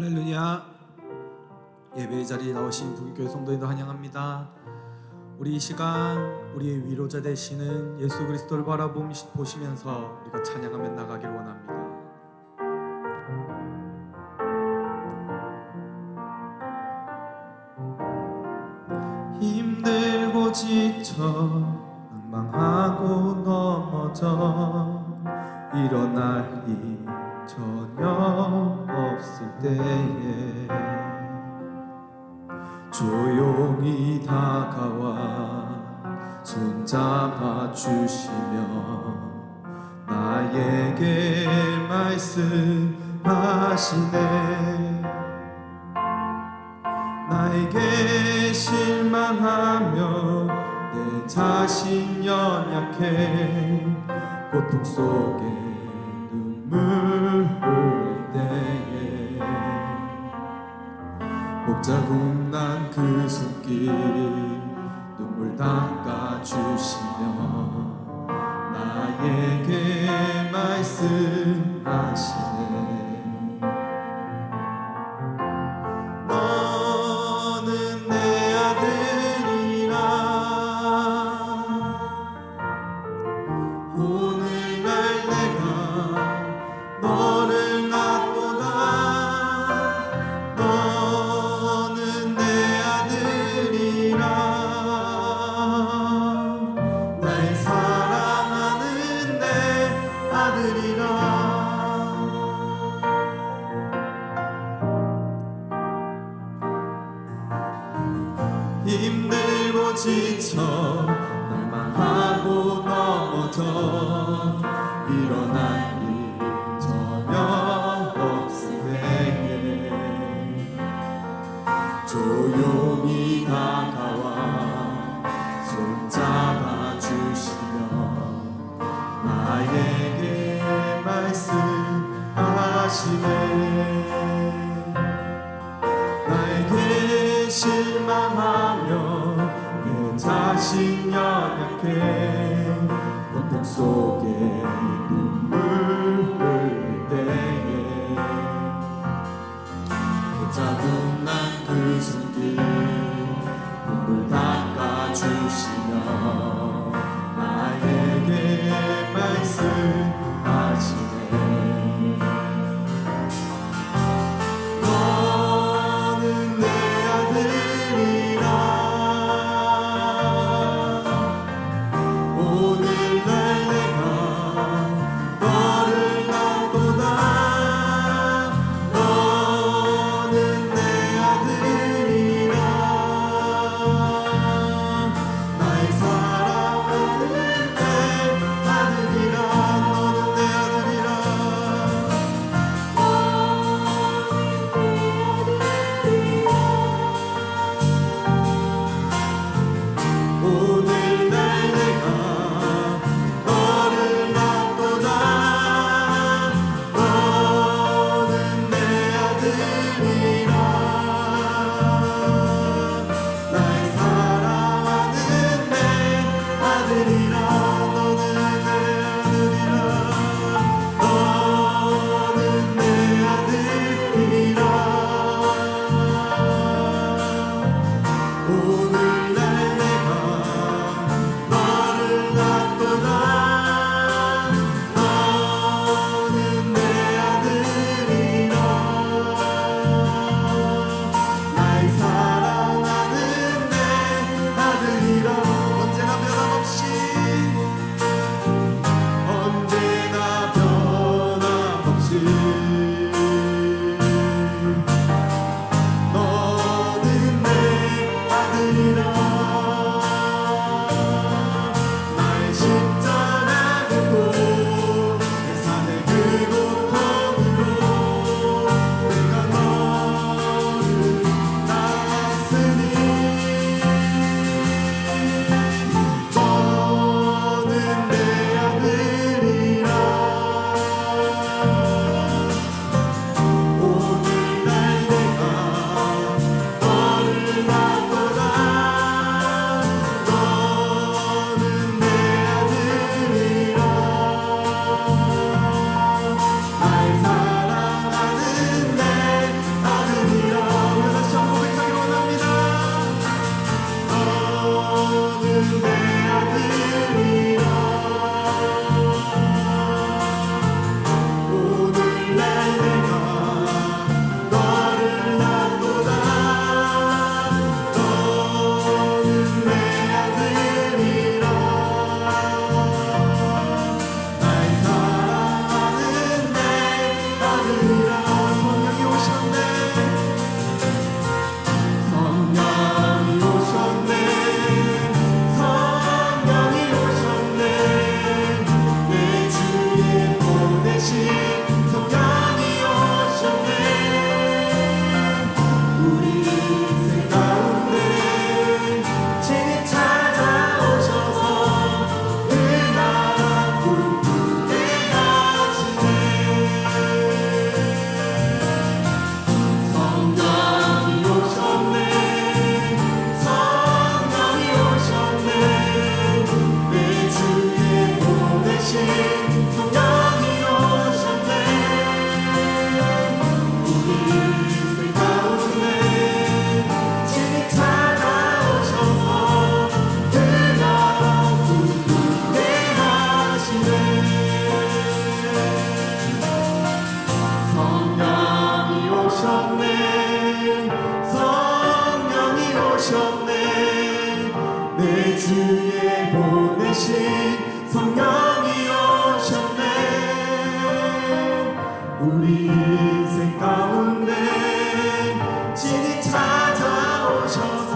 할렐루야. 예배의 자리에 나오신 부교회 성도님들 환영합니다. 우리 이 시간 우리의 위로자 되시는 예수 그리스도를 바라보시면서 우리가 찬양하며 나가기를 원합니다. 힘들고 지쳐 망망하고 넘어져 일어날 힘 전혀 없을 때에 조용히 다가와 손잡아 주시며 나에게 말씀하시네. 나에게 실망하며 내 자신 연약해 고통 속에 눈물 흘릴 때에 목자국 난 그 손길 눈물 닦아주시며 나에게 말씀하시네. 너는 내 아들이라 오늘날 내가 너를 낳도다. 너는 내 아들이라 날 사랑하는 내 아들이라. 힘들고 지쳐 멸망하고 넘어져 일어날 일 전혀 없을 때에 조용히 다가와 손잡아 주시며 나에게 말씀하시네. 나에게 실망하며 내 자신 연약해 고통 속에 눈물 흘릴 때에 자국 난 그 손길 눈물 닦아주시며 나에게 말씀하시네. 너는 내 아들이라 오늘날 내가 너를 주신 성령이 오셨네. 우리 인생 가운데 친히 찾아오셔서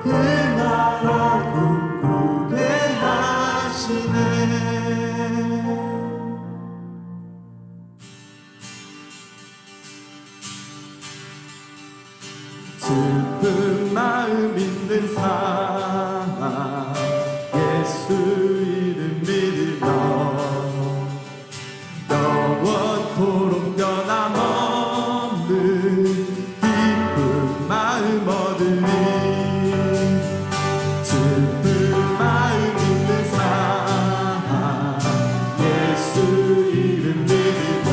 그 나라 꿈꾸게 하시네. 슬픈 마음 있는 사람 예수 이름 믿으며 영원토록 변함없는 기쁜 마음 얻으리. 슬픈 마음 있는 사람 예수 이름 믿으며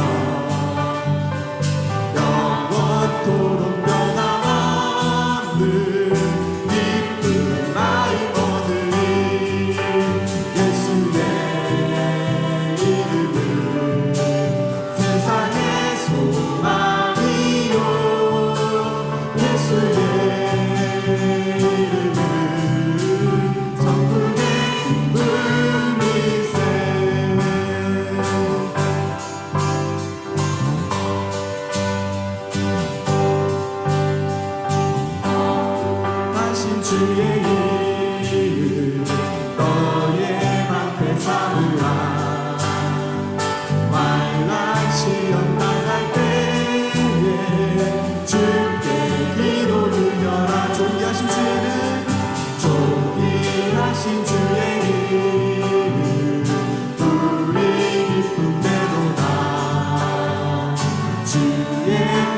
영원토록 기쁜 마음 얻으리. 예수의 이름은 세상의 소망이요. 예수의 이름은 천국의 기쁨일세. 주의 이름 너의 방패 삼으라. 환난 시험 당할 때에 주께 기도 드려라. 존귀하신 주의 이름 존귀하신 주의 이름 우리 기쁨 되도다. 주의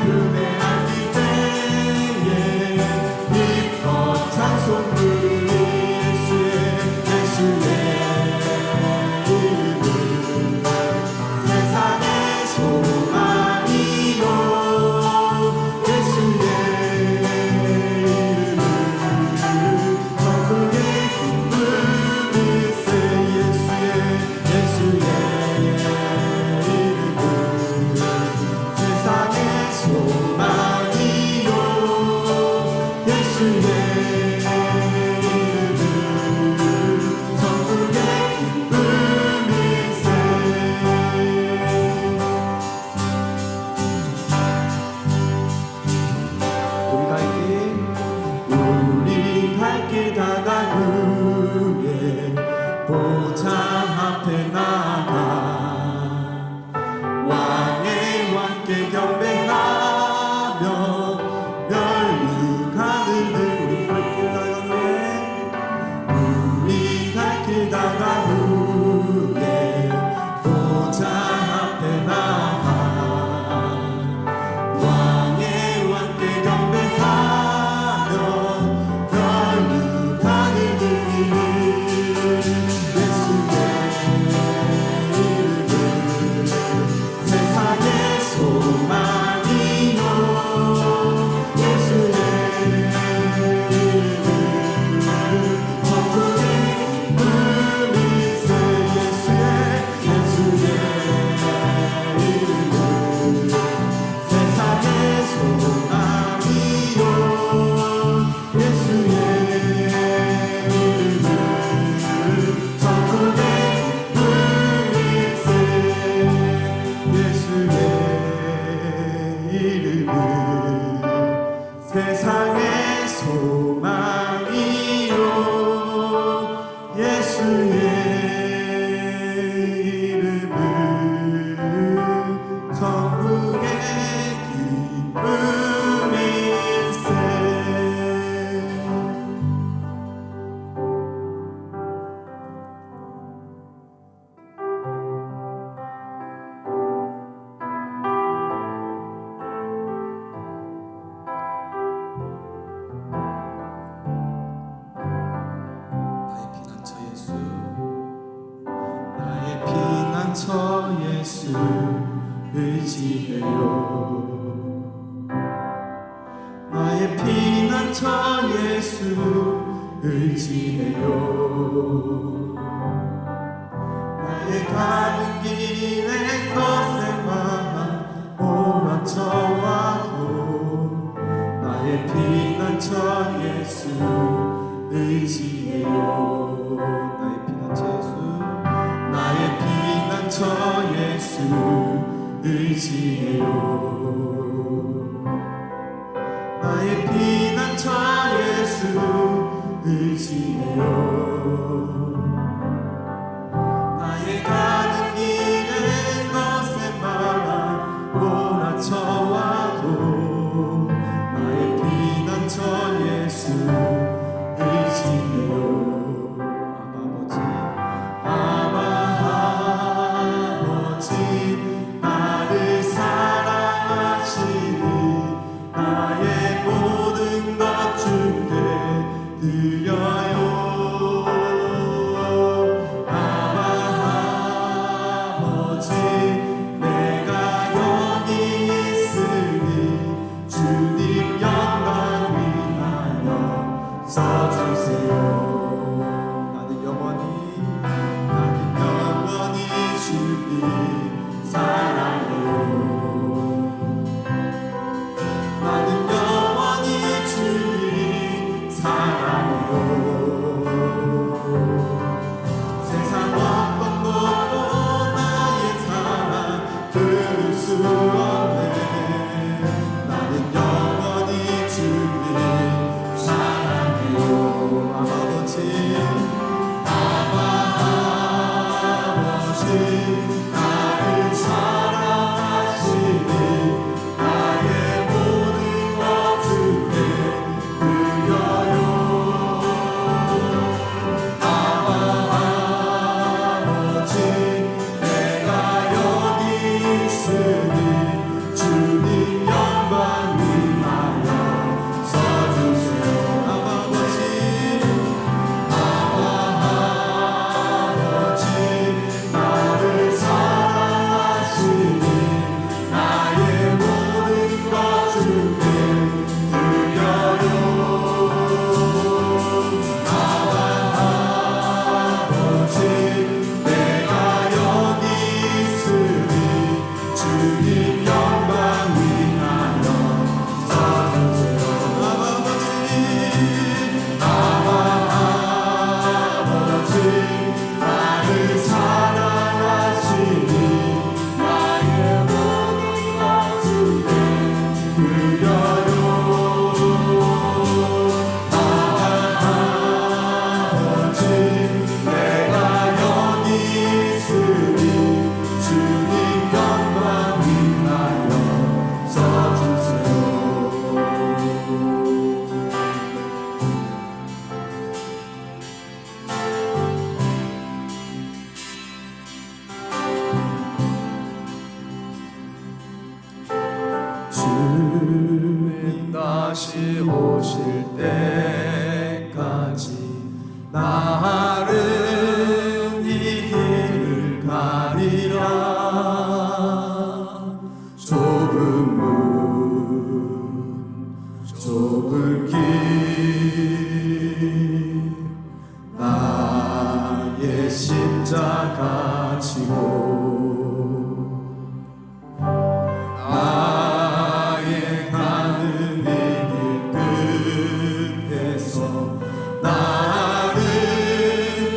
품에 안길 때에 기뻐 찬송 부르리. 예수의 이름은 세상의 소망이요. 예수의 이름은 천국의 기쁨일세. 예수의 이름은 세상의 소망이요. 예수의 보좌 앞에 나가 왕의 왕께 경배하며 멸류관을 들고 우리 갈 길 다간 후에 보좌 앞에 나가 왕의 왕께 경배하며 멸류관을 들고 세상의 소망이요. 예수의 이름은 천국의 기쁨일세. 저 예수 의지해요. 나의 피난처 예수 의지해요. 나의 가는 길에 것에 마음 오라쳐와도 나의 피난처 예수 의지해요. 나의 피난처 예수 의지해요. 나의 피난처 예수 의지해요. 나의 가는 길에 거센 바람 몰아쳐와도 나의 피난처 예수 의지해요. 주님 다시 오실 때까지 나는 이 길을 가리라. 좁은 문 좁은 길 나의 십자가 지고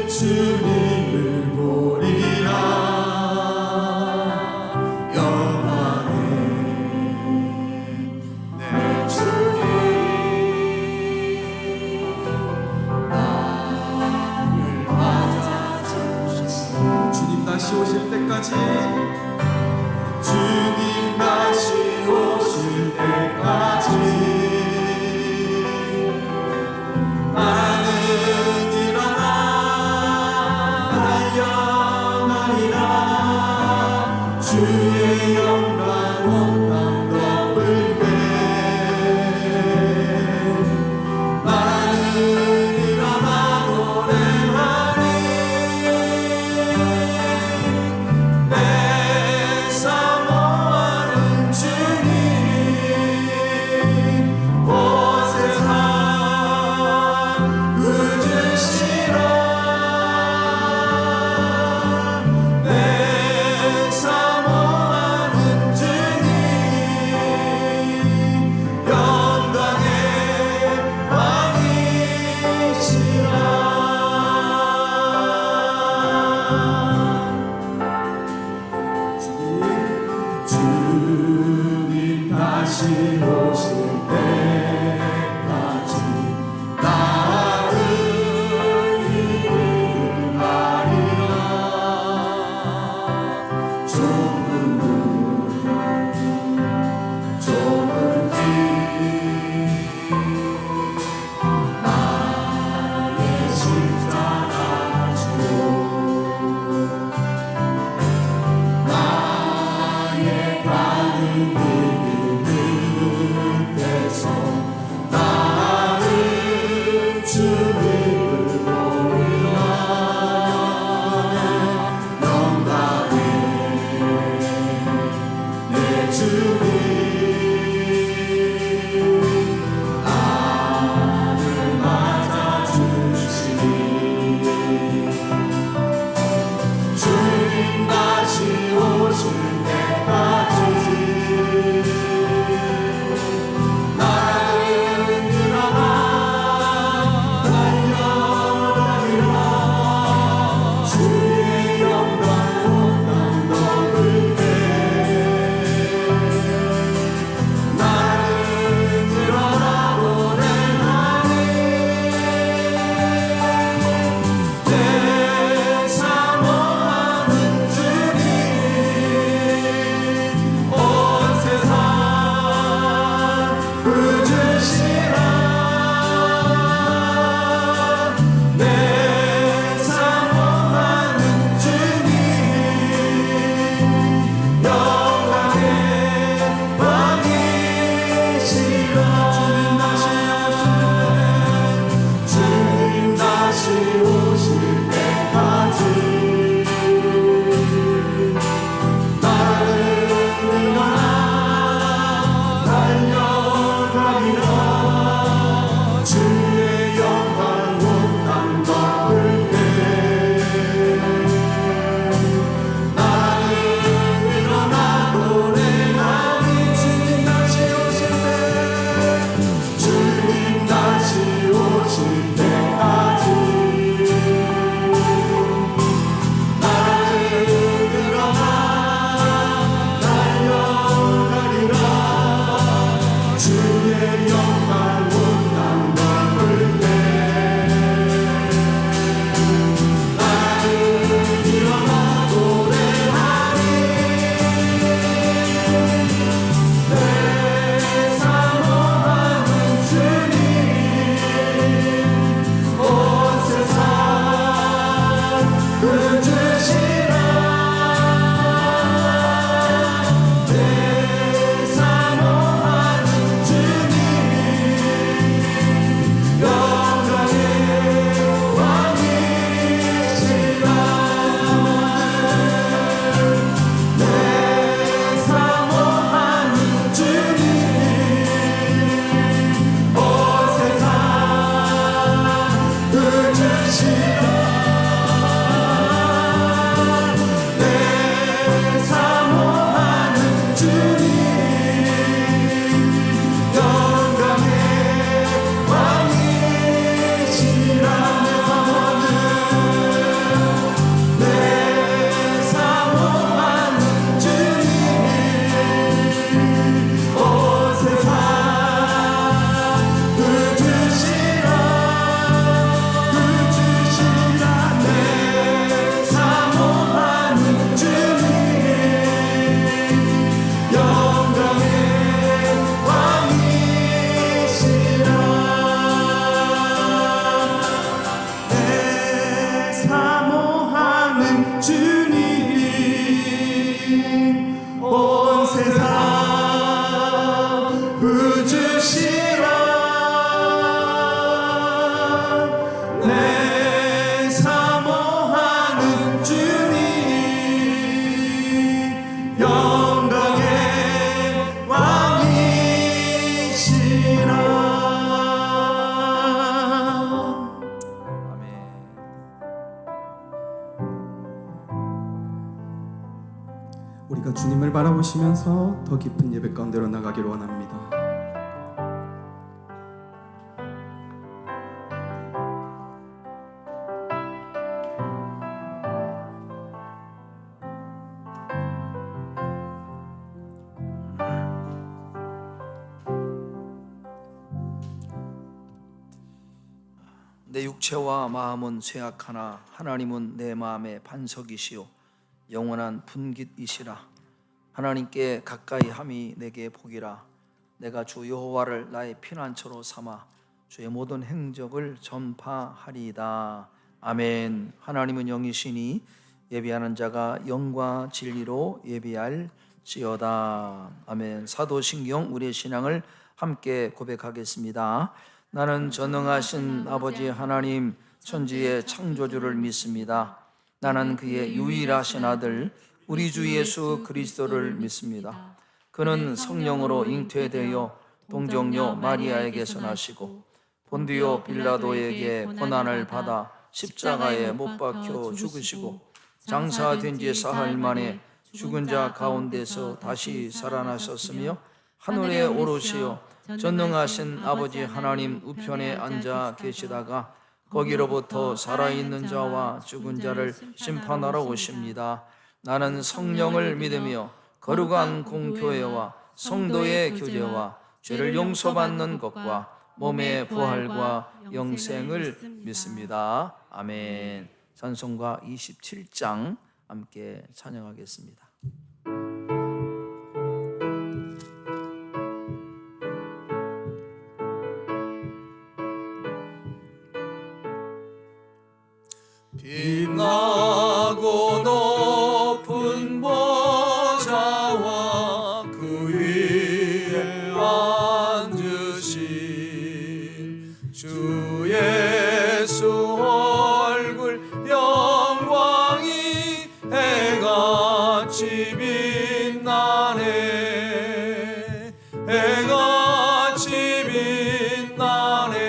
주님을 보리라. 영원히 내 주님 나를 맞아주시니 주님 다시 오실 때까지 주님 다시 오실 때까지 주의 영광 온 땅 덮을 때 나는 일어나 노래하리. 내 사모하는 주님 온 세상 웃으시라. 내 오실 때까지 나는 일을 하리라. 좁은 길 나의 십자가 지고 나의 가는 길 끝에서 나는 주님을 보리라. 영광의 내 주님 나를 맞아주시니 주님 다시 오실 때까지 나는 일어나 달려가리라. 주의 영광 온 땅 넘을 때 나는 일어나 노래하리. 내 사모하는 주님 온 세상 부주시라. 내 사모하는 주님 영광의 왕이시라. 주님 다시 오실 때까지 나는 일어나 달려가리라. 주의 영광 온 땅 덮을 때 나는 일어나 노래하리. 주님 다시 오실 때 주님 다시 오실 때까지 나는 일어나 달려가리라. 주의 영광 온 땅 덮을 때 나는 일어나 노래하리. 내 사모하는 주님 온 세상 부주시라. 내 사모하는 주님 영광의 왕이시라. 내 사모하는 주님 온 세상 부주시라. 내 사모하는 주님 영광의 왕이시라. 내 사모하는 주님 온 세상 부주시라. 내 사모하는 주님 영광의 왕이시라. 내 사모하는 주님 온 세상 부주시라. 내 사모하는 주님 영광의 왕이시라. 아멘. 우리가 주님을 바라보시면서 더 깊은 예배 가운데로 나가기를 원합니다. 내 육체와 마음은 쇠약하나 하나님은 내 마음의 반석이시요 영원한 분깃이시라. 하나님께 가까이 함이 내게 복이라. 내가 주 여호와를 나의 피난처로 삼아 주의 모든 행적을 전파하리이다. 아멘. 하나님은 영이시니 예비하는 자가 영과 진리로 예비할지어다. 아멘. 사도신경 우리의 신앙을 함께 고백하겠습니다. 나는 전능하신 아버지 하나님 천지의 창조주를 믿습니다. 나는 그의 유일하신 아들 우리 주 예수 그리스도를 믿습니다. 그는 성령으로 잉태되어 동정녀 마리아에게서 나시고 본디오 빌라도에게 고난을 받아 십자가에 못 박혀 죽으시고 장사된 지 사흘 만에 죽은 자 가운데서 다시 살아나셨으며 하늘에 오르시어 전능하신 아버지 하나님 우편에 앉아 계시다가 거기로부터 살아있는 자와 죽은 자를 심판하러 오십니다. 나는 성령을 믿으며 거룩한 공교회와 성도의 교제와 죄를 용서받는 것과 몸의 부활과 영생을 믿습니다. 아멘. 찬송가 27장 함께 찬양하겠습니다. 빛나고 높은 보좌와 그 위에 앉으신 주 예수 얼굴 영광이 해같이 빛나네. 해같이 빛나네.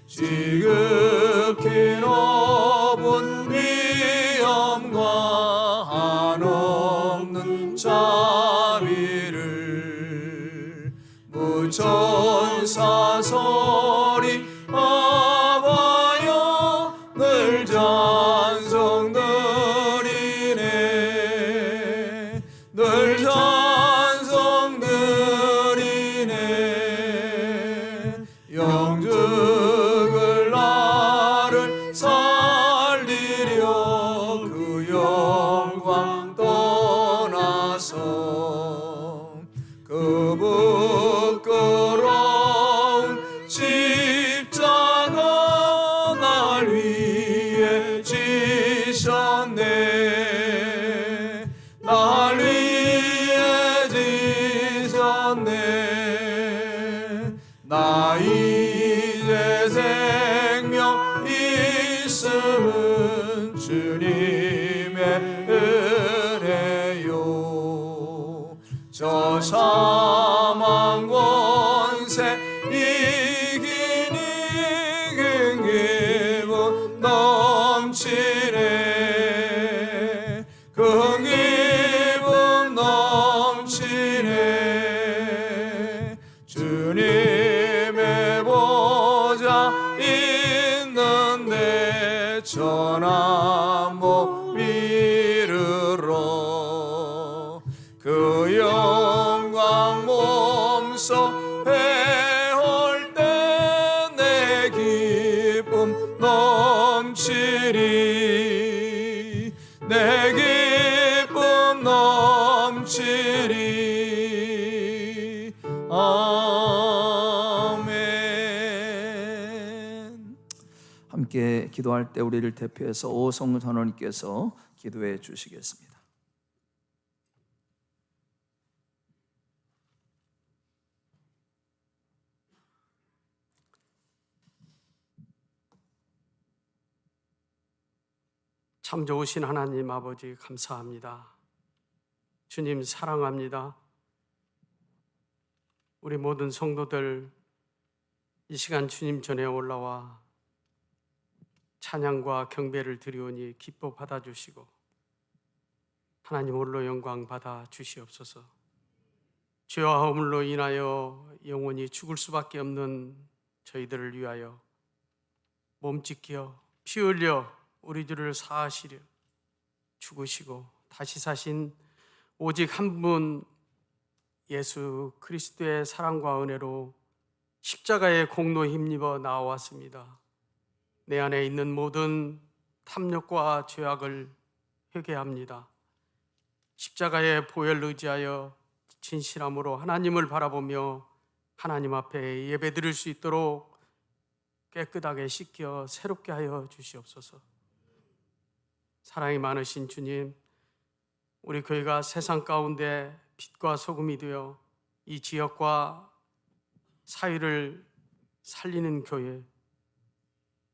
지극히 높은 위엄과 한없는 자비를 무천사 소리 아바여 늘 찬송 드리네. 늘 찬송 드리네. 영죽을 나를 살리려 그 영광 떠나서 그 부끄러운 십자가 날 위해 지셨네. 날 위해 지셨네. 나 이제 생명 있음은 주님의 은혜요. 저 사망 권세 이기니 그 기분 넘치네. 그 기분 넘치네. 주님의 보좌 있는데 전한 몸 이르러 그 영광 몸소 배울 때 내 기쁨 넘치리. 내 기쁨 넘치리. 아멘. 함께 기도할 때 우리를 대표해서 오성근 전원님께서 기도해 주시겠습니다. 참 좋으신 하나님 아버지 감사합니다. 주님 사랑합니다. 우리 모든 성도들 이 시간 주님 전에 올라와 찬양과 경배를 드리오니 기뻐 받아주시고 하나님 홀로 영광 받아 주시옵소서. 죄와 허물로 인하여 영원히 죽을 수밖에 없는 저희들을 위하여 몸짓겨 피 흘려 우리 죄를 사하시려 죽으시고 다시 사신 오직 한 분 예수 그리스도의 사랑과 은혜로 십자가의 공로에 힘입어 나아왔습니다. 내 안에 있는 모든 탐욕과 죄악을 회개합니다. 십자가의 보혈을 의지하여 진실함으로 하나님을 바라보며 하나님 앞에 예배드릴 수 있도록 깨끗하게 씻겨 새롭게 하여 주시옵소서. 사랑이 많으신 주님, 우리 교회가 세상 가운데 빛과 소금이 되어 이 지역과 사회를 살리는 교회,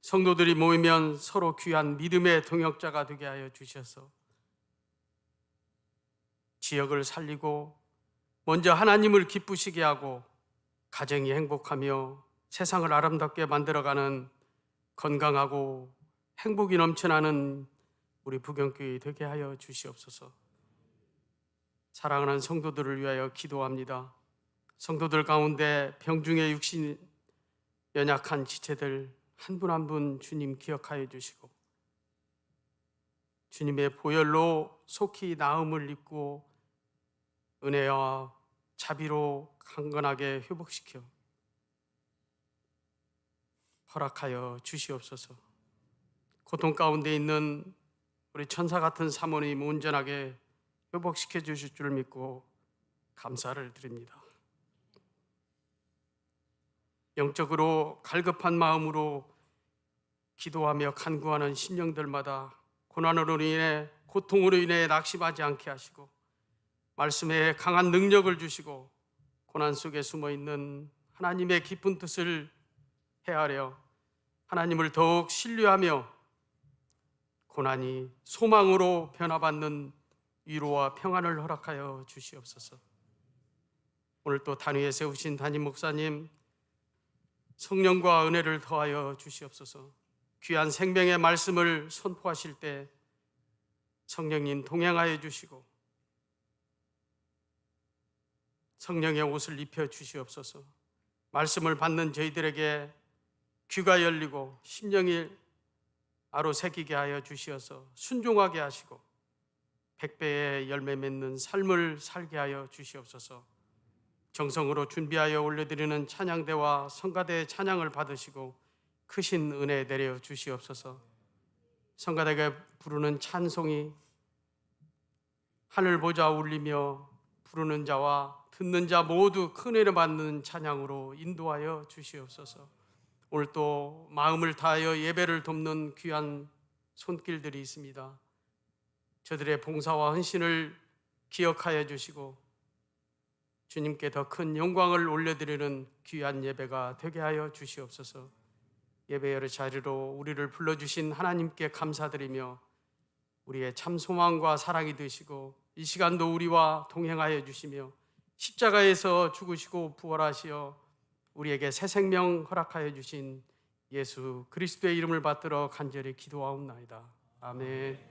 성도들이 모이면 서로 귀한 믿음의 동역자가 되게 하여 주셔서 지역을 살리고 먼저 하나님을 기쁘시게 하고 가정이 행복하며 세상을 아름답게 만들어가는 건강하고 행복이 넘쳐나는 우리 부경교회 되게 하여 주시옵소서. 사랑하는 성도들을 위하여 기도합니다. 성도들 가운데 병중에 육신 연약한 지체들 한 분 한 분 주님 기억하여 주시고 주님의 보혈로 속히 나음을 입고 은혜와 자비로 강건하게 회복시켜 허락하여 주시옵소서. 고통 가운데 있는 우리 천사 같은 사모님 온전하게 회복시켜 주실 줄 믿고 감사를 드립니다. 영적으로 갈급한 마음으로 기도하며 간구하는 심령들마다 고난으로 인해 고통으로 인해 낙심하지 않게 하시고 말씀에 강한 능력을 주시고 고난 속에 숨어있는 하나님의 깊은 뜻을 헤아려 하나님을 더욱 신뢰하며 고난이 소망으로 변화받는 위로와 평안을 허락하여 주시옵소서. 오늘 또 단위에 세우신 담임 목사님 성령과 은혜를 더하여 주시옵소서. 귀한 생명의 말씀을 선포하실 때 성령님 동행하여 주시고 성령의 옷을 입혀 주시옵소서. 말씀을 받는 저희들에게 귀가 열리고 심령이 아로새기게 하여 주시어서 순종하게 하시고 백배의 열매 맺는 삶을 살게 하여 주시옵소서. 정성으로 준비하여 올려드리는 찬양대와 성가대의 찬양을 받으시고 크신 은혜 내려 주시옵소서. 성가대가 부르는 찬송이 하늘 보자 울리며 부르는 자와 듣는 자 모두 큰 은혜 받는 찬양으로 인도하여 주시옵소서. 오늘 또 마음을 다하여 예배를 돕는 귀한 손길들이 있습니다. 저들의 봉사와 헌신을 기억하여 주시고 주님께 더 큰 영광을 올려드리는 귀한 예배가 되게 하여 주시옵소서. 예배의 자리로 우리를 불러주신 하나님께 감사드리며 우리의 참 소망과 사랑이 되시고 이 시간도 우리와 동행하여 주시며 십자가에서 죽으시고 부활하시어 우리에게 새 생명 허락하여 주신 예수 그리스도의 이름을 받들어 간절히 기도하옵나이다. 아멘.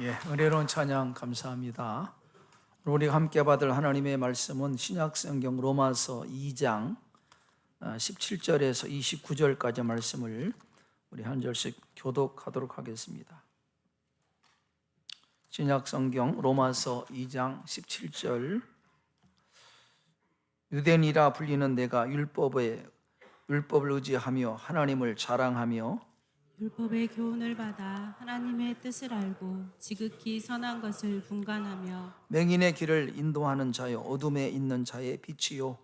은혜로운 찬양 감사합니다. 우리가 함께 받을 하나님의 말씀은 신약성경 로마서 2장 17절에서 29절까지 말씀을 우리 한 절씩 교독하도록 하겠습니다. 신약성경 로마서 2장 17절. 유대인이라 불리는 내가 율법을 의지하며 하나님을 자랑하며 율법의 교훈을 받아 하나님의 뜻을 알고 지극히 선한 것을 분간하며 맹인의 길을 인도하는 자여 어둠에 있는 자의 빛이요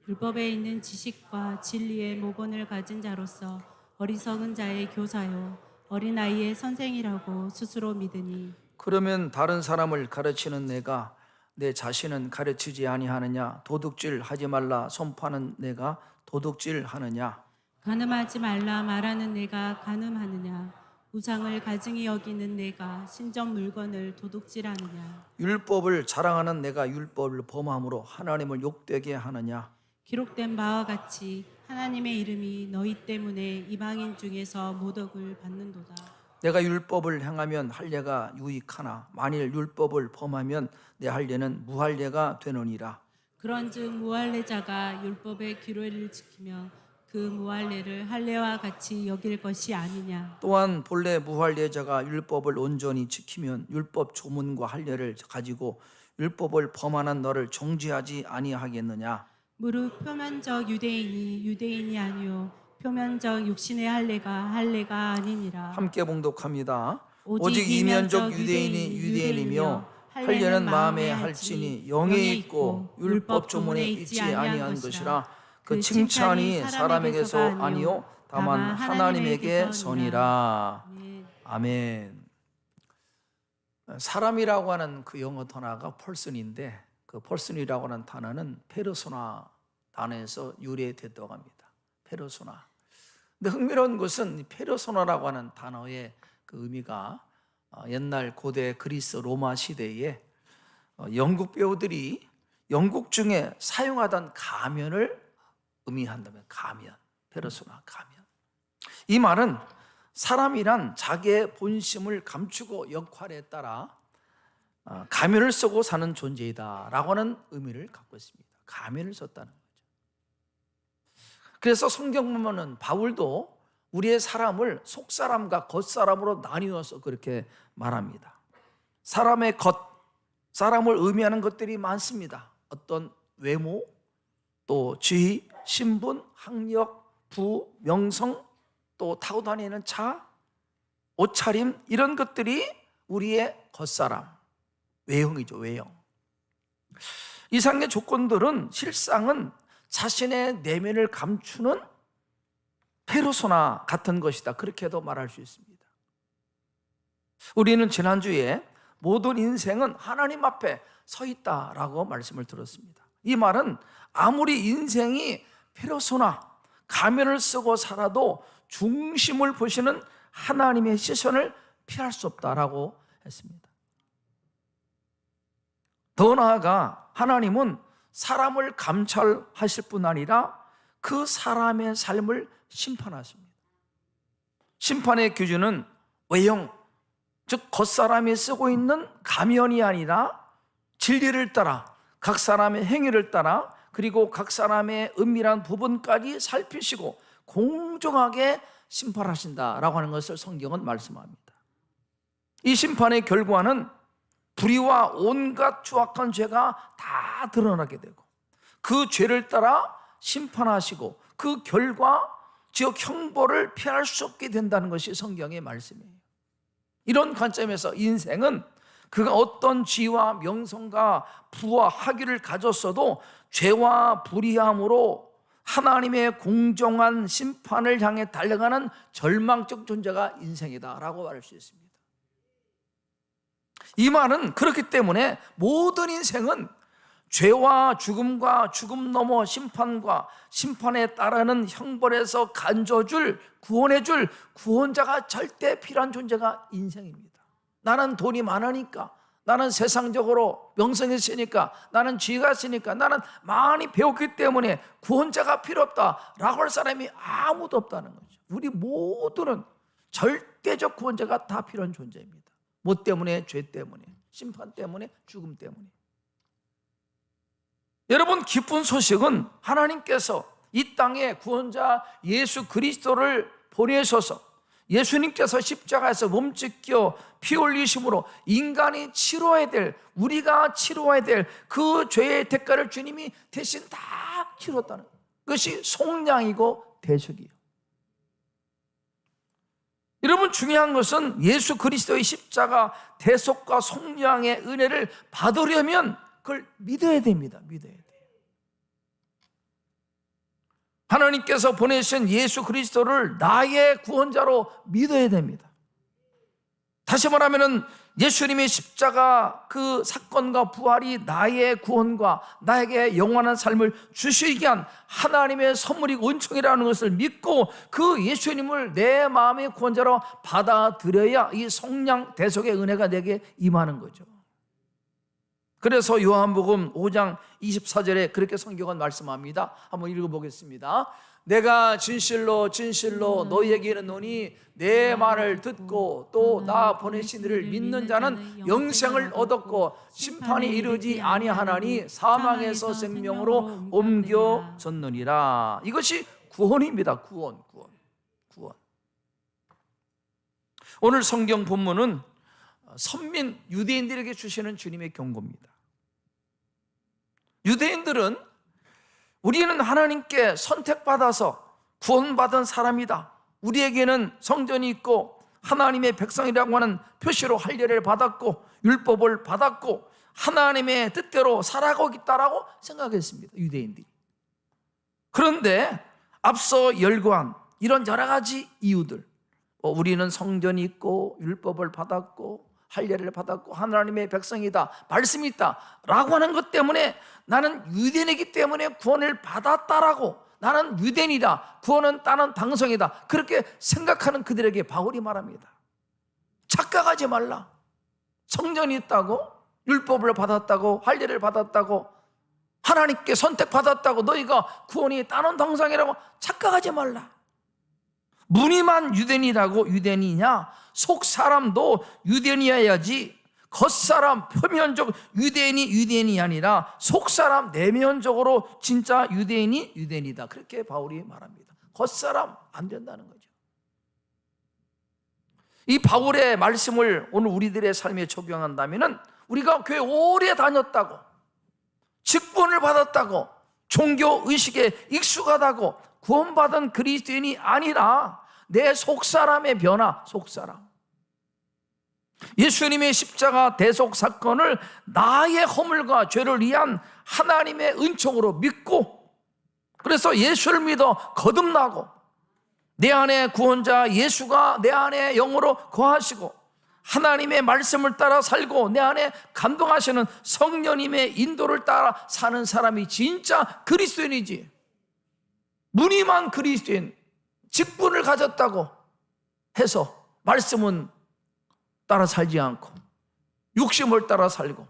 율법에 있는 지식과 진리의 모본을 가진 자로서 어리석은 자의 교사요 어린아이의 선생이라고 스스로 믿으니 그러면 다른 사람을 가르치는 내가 내 자신은 가르치지 아니하느냐? 도둑질 하지 말라 선포하는 내가 도둑질 하느냐? 간음하지 말라 말하는 내가 간음하느냐 우상을 가증히 여기는 내가 신전 물건을 도둑질하느냐 율법을 자랑하는 내가 율법을 범함으로 하나님을 욕되게 하느냐? 기록된 바와 같이 하나님의 이름이 너희 때문에 이방인 중에서 모독을 받는도다. 내가 율법을 행하면 할례가 유익하나 만일 율법을 범하면 내 할례는 무할례가 되느니라. 그런즉 무할례자가 율법의 규례를 지키며 그 무할례를 할례와 같이 여길 것이 아니냐. 또한 본래 무할례자가 율법을 온전히 지키면 율법 조문과 할례를 가지고 율법을 범하는 너를 정죄하지 아니하겠느냐. 무릇 표면적 유대인이 아니요 표면적 육신의 할례가 아니니라. 함께 봉독합니다. 오직 이면적 유대인이 유대인이며 할례는 마음에 할지니 영에 있고 율법 조문에 있지 아니한 것이라. 그 칭찬이 사람에게서 아니요 다만 하나님에게 선이라. 아멘. 사람이라고 하는 그 영어 단어가 펄슨인데 그 펄슨이라고 하는 단어는 페르소나 단어에서 유래됐다고 합니다. 페르소나. 근데 흥미로운 것은 페르소나라고 하는 단어의 그 의미가 옛날 고대 그리스 로마 시대에 영국 배우들이 영국 중에 사용하던 가면을 의미한다면 가면, 페르소나 가면. 이 말은 사람이란 자기의 본심을 감추고 역할에 따라 가면을 쓰고 사는 존재이다 라고 하는 의미를 갖고 있습니다. 가면을 썼다는 거죠. 그래서 성경 보면은 바울도 우리의 사람을 속사람과 겉사람으로 나뉘어서 그렇게 말합니다. 사람의 겉, 사람을 의미하는 것들이 많습니다. 어떤 외모, 또 지위, 신분, 학력, 부, 명성, 또 타고 다니는 차, 옷차림 이런 것들이 우리의 겉사람, 외형이죠. 외형. 이상의 조건들은 실상은 자신의 내면을 감추는 페르소나 같은 것이다. 그렇게도 말할 수 있습니다. 우리는 지난주에 모든 인생은 하나님 앞에 서 있다라고 말씀을 들었습니다. 이 말은 아무리 인생이 페르소나, 가면을 쓰고 살아도 중심을 보시는 하나님의 시선을 피할 수 없다라고 했습니다. 더 나아가 하나님은 사람을 감찰하실 뿐 아니라 그 사람의 삶을 심판하십니다. 심판의 기준은 외형, 즉 겉사람이 쓰고 있는 가면이 아니라 진리를 따라 각 사람의 행위를 따라 그리고 각 사람의 은밀한 부분까지 살피시고 공정하게 심판하신다라고 하는 것을 성경은 말씀합니다. 이 심판의 결과는 불의와 온갖 추악한 죄가 다 드러나게 되고 그 죄를 따라 심판하시고 그 결과 즉 형벌을 피할 수 없게 된다는 것이 성경의 말씀이에요. 이런 관점에서 인생은 그가 어떤 지위와 명성과 부와 학위를 가졌어도 죄와 불의함으로 하나님의 공정한 심판을 향해 달려가는 절망적 존재가 인생이다라고 말할 수 있습니다. 이 말은 그렇기 때문에 모든 인생은 죄와 죽음과 죽음 넘어 심판과 심판에 따르는 형벌에서 간져줄, 구원해줄 구원자가 절대 필요한 존재가 인생입니다. 나는 돈이 많으니까, 나는 세상적으로 명성이 있으니까, 나는 지혜가 있으니까, 나는 많이 배웠기 때문에 구원자가 필요 없다라고 할 사람이 아무도 없다는 거죠. 우리 모두는 절대적 구원자가 다 필요한 존재입니다. 뭐 때문에? 죄 때문에, 심판 때문에, 죽음 때문에. 여러분, 기쁜 소식은 하나님께서 이 땅에 구원자 예수 그리스도를 보내셔서 예수님께서 십자가에서 몸짓겨 피 흘리심으로 인간이 치러야 될, 우리가 치러야 될 그 죄의 대가를 주님이 대신 다 치렀다는 것이 속량이고 대속이에요. 여러분, 중요한 것은 예수 그리스도의 십자가 대속과 속량의 은혜를 받으려면 그걸 믿어야 됩니다. 믿어야 돼요. 하나님께서 보내신 예수 그리스도를 나의 구원자로 믿어야 됩니다. 다시 말하면 예수님의 십자가 그 사건과 부활이 나의 구원과 나에게 영원한 삶을 주시기 위한 하나님의 선물이고 은총이라는 것을 믿고 그 예수님을 내 마음의 구원자로 받아들여야 이 속량 대속의 은혜가 내게 임하는 거죠. 그래서 요한복음 5장 24절에 그렇게 성경은 말씀합니다. 한번 읽어보겠습니다. 내가 진실로 진실로 너희에게 이르노니 내 말을 듣고 또 나 보내신 이를 믿는 자는 영생을 얻었고 심판이 이르지 아니하나니 사망에서 생명으로 옮겨졌느니라. 이것이 구원입니다. 구원. 오늘 성경 본문은 선민 유대인들에게 주시는 주님의 경고입니다. 유대인들은 우리는 하나님께 선택받아서 구원받은 사람이다, 우리에게는 성전이 있고 하나님의 백성이라고 하는 표시로 할례를 받았고 율법을 받았고 하나님의 뜻대로 살아가고 있다라고 생각했습니다, 유대인들이. 그런데 앞서 열거한 이런 여러 가지 이유들, 우리는 성전이 있고 율법을 받았고 할례를 받았고 하나님의 백성이다, 말씀이 있다 라고 하는 것 때문에 나는 유대인이기 때문에 구원을 받았다라고, 나는 유대인이다, 구원은 나는 당성이다, 그렇게 생각하는 그들에게 바울이 말합니다. 착각하지 말라. 성전이 있다고, 율법을 받았다고, 할례를 받았다고, 하나님께 선택받았다고 너희가 구원이 나는 당성이라고 착각하지 말라. 무늬만 유대인이라고 유대인이냐? 속 사람도 유대인이어야지. 겉사람 표면적 유대인이 아니라 속 사람 내면적으로 진짜 유대인이 유대인이다, 그렇게 바울이 말합니다. 겉사람 안 된다는 거죠. 이 바울의 말씀을 오늘 우리들의 삶에 적용한다면 우리가 교회 오래 다녔다고, 직분을 받았다고, 종교 의식에 익숙하다고 구원받은 그리스도인이 아니라 내 속사람의 변화, 속사람. 예수님의 십자가 대속 사건을 나의 허물과 죄를 위한 하나님의 은총으로 믿고, 그래서 예수를 믿어 거듭나고 내 안에 구원자 예수가 내 안에 영으로 거하시고 하나님의 말씀을 따라 살고 내 안에 감동하시는 성령님의 인도를 따라 사는 사람이 진짜 그리스도인이지. 무늬만 그리스도인, 직분을 가졌다고 해서 말씀은 따라 살지 않고 욕심을 따라 살고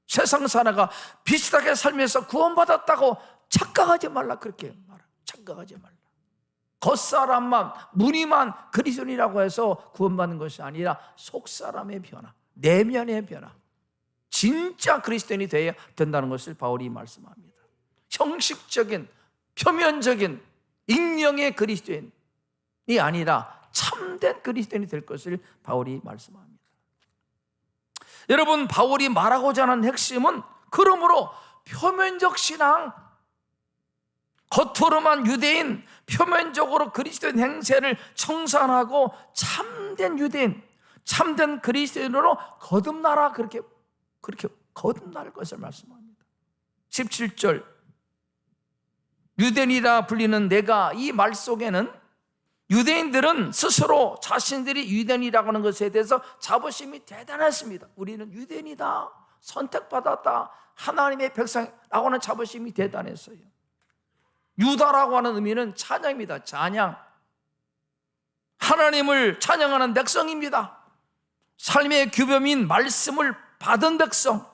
세상 사람과 비슷하게 살면서 구원받았다고 착각하지 말라, 그렇게 말해. 착각하지 말라. 겉사람만, 무늬만 그리스도인이라고 해서 구원받는 것이 아니라 속사람의 변화, 내면의 변화, 진짜 그리스도인이 되어야 된다는 것을 바울이 말씀합니다. 형식적인, 표면적인 익명의 그리스도인이 아니라 참된 그리스도인이 될 것을 바울이 말씀합니다. 여러분, 바울이 말하고자 하는 핵심은 그러므로 표면적 신앙, 겉으로만 유대인, 표면적으로 그리스도인 행세를 청산하고 참된 유대인, 참된 그리스도인으로 거듭나라, 그렇게 거듭날 것을 말씀합니다. 17절, 유대인이라 불리는 내가, 이 말 속에는 유대인들은 스스로 자신들이 유대인이라고 하는 것에 대해서 자부심이 대단했습니다. 우리는 유대인이다, 선택받았다, 하나님의 백성이라고 하는 자부심이 대단했어요. 유다라고 하는 의미는 찬양입니다. 찬양, 하나님을 찬양하는 백성입니다. 삶의 규범인 말씀을 받은 백성,